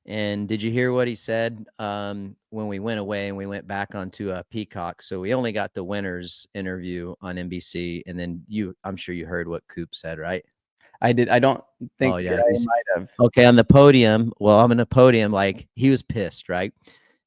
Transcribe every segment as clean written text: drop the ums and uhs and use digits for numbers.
And did you hear what he said when we went away and we went back onto Peacock? So we only got the winner's interview on NBC, and then I'm sure you heard what Coop said, right? I did. I don't think Oh yeah, I might have. okay, on the podium. Well, I'm on the podium, like he was pissed, right?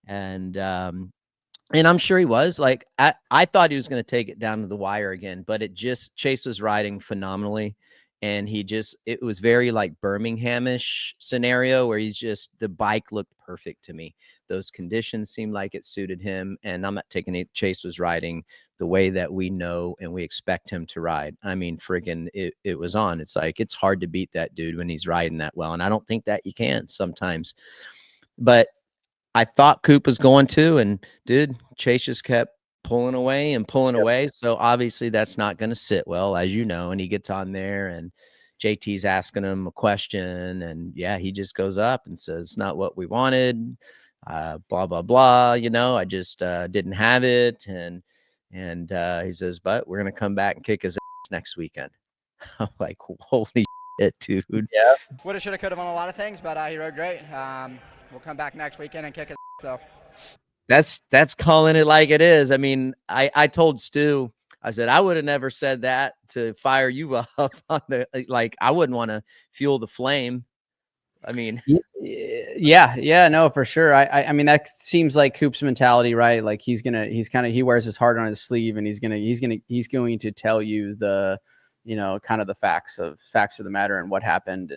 And I'm sure he was. Like I thought he was going to take it down to the wire again, but Chase was riding phenomenally, and it was very like Birminghamish scenario where the bike looked perfect to me. Those conditions seemed like it suited him, and I'm not taking it. Chase was riding the way that we know and we expect him to ride. I mean, friggin' it was on. It's like it's hard to beat that dude when he's riding that well, and I don't think that you can sometimes, but I thought Coop was going to, and dude, Chase just kept pulling away and pulling away. So obviously that's not going to sit well, as you know. And he gets on there, and JT's asking him a question, and yeah, he just goes up and says, "Not what we wanted." Blah blah blah. I just didn't have it, and he says, "But we're going to come back and kick his ass next weekend." I'm like, holy shit, dude. Yeah. Woulda, shoulda, coulda on a lot of things, but he rode great. We'll come back next weekend and kick his ass, so. That's calling it like it is. I mean, I told Stu, I said, I would have never said that to fire you up on I wouldn't want to fuel the flame. I mean, yeah, no, for sure. I mean, that seems like Coop's mentality, right? Like he wears his heart on his sleeve, and he's going to tell you the, kind of the facts of the matter and what happened.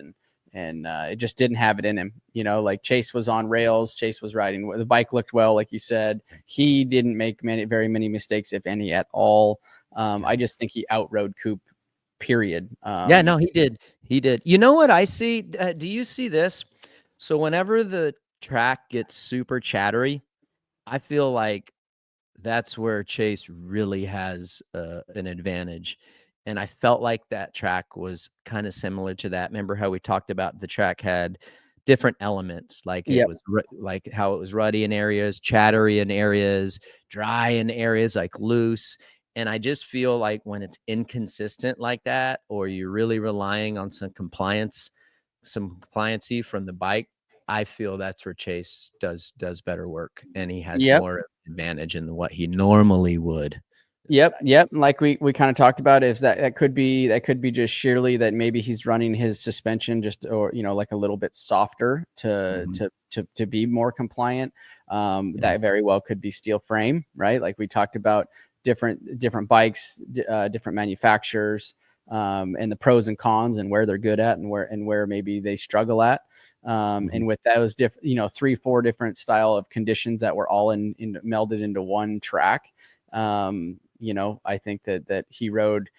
And it just didn't have it in him. Like Chase was on rails. Chase was riding. The bike looked well, like you said. He didn't make very many mistakes, if any at all. I just think he outrode Coop, period. Yeah, no, he did. He did. You know what I see? Do you see this? So whenever the track gets super chattery, I feel like that's where Chase really has an advantage. And I felt like that track was kind of similar to that. Remember how we talked about the track had different elements, like it was like how it was ruddy in areas, chattery in areas, dry in areas, like loose. And I just feel like when it's inconsistent like that, or you're really relying on some compliancy from the bike, I feel that's where Chase does better work, and he has more advantage in what he normally would. Yep. Like we kind of talked about, is that could be just sheerly that maybe he's running his suspension just, or like a little bit softer to be more compliant. That very well could be steel frame, right? Like we talked about different bikes, different manufacturers, and the pros and cons and where they're good at and where maybe they struggle at. And with those different, 3-4 different style of conditions that were all melded into one track. I think that he rode,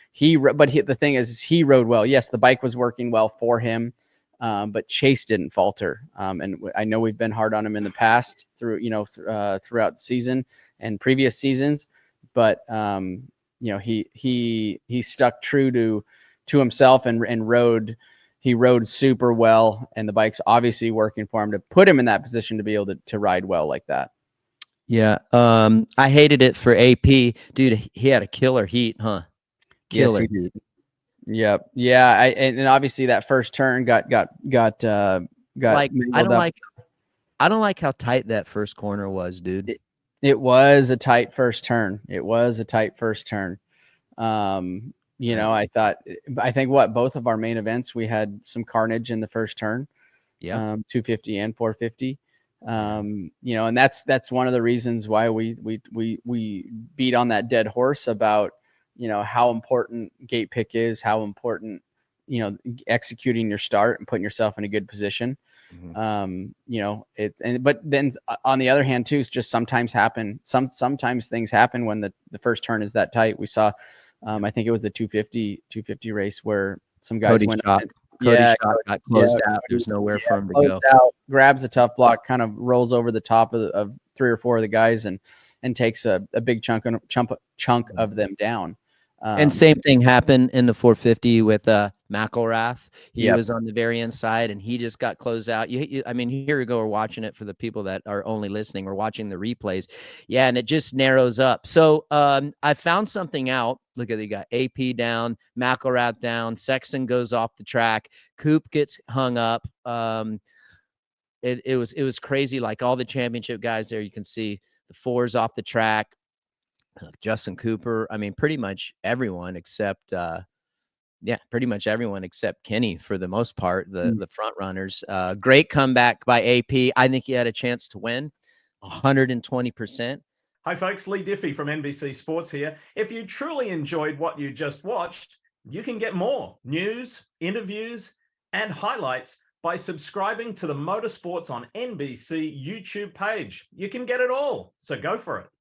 but the thing is he rode well. Yes, the bike was working well for him, but Chase didn't falter. And I know we've been hard on him in the past throughout the season and previous seasons, but he stuck true to himself and rode. He rode super well, and the bike's obviously working for him to put him in that position to be able to ride well like that. Yeah. I hated it for AP. Dude, he had a killer heat, huh? Killer heat. Yep. Yeah. And obviously that first turn got like, I don't like how tight that first corner was, dude. It was a tight first turn. I think both of our main events, we had some carnage in the first turn. Yeah. 250 and 450. And that's one of the reasons why we beat on that dead horse about, how important gate pick is, how important, executing your start and putting yourself in a good position. But then on the other hand too, it's just sometimes things happen when the first turn is that tight. We saw, I think it was the 250 race where some guys Cody got closed out. There's nowhere for him to go. Out, grabs a tough block, kind of rolls over the top of 3 or 4 of the guys and takes a big chunk of them down. And same thing happened in the 450 with McElrath. He was on the very inside, and he just got closed out. I mean, here we go. We're watching it for the people that are only listening. We're watching the replays. Yeah, and it just narrows up. So I found something out. Look at it. You got AP down, McElrath down. Sexton goes off the track. Coop gets hung up. it was crazy. Like all the championship guys there, you can see the fours off the track. Justin Cooper. I mean, pretty much everyone except pretty much everyone except Kenny for the most part. The front runners. Great comeback by AP. I think he had a chance to win 120%. Hi folks, Lee Diffie from NBC Sports here. If you truly enjoyed what you just watched, you can get more news, interviews, and highlights by subscribing to the Motorsports on NBC YouTube page. You can get it all, so go for it.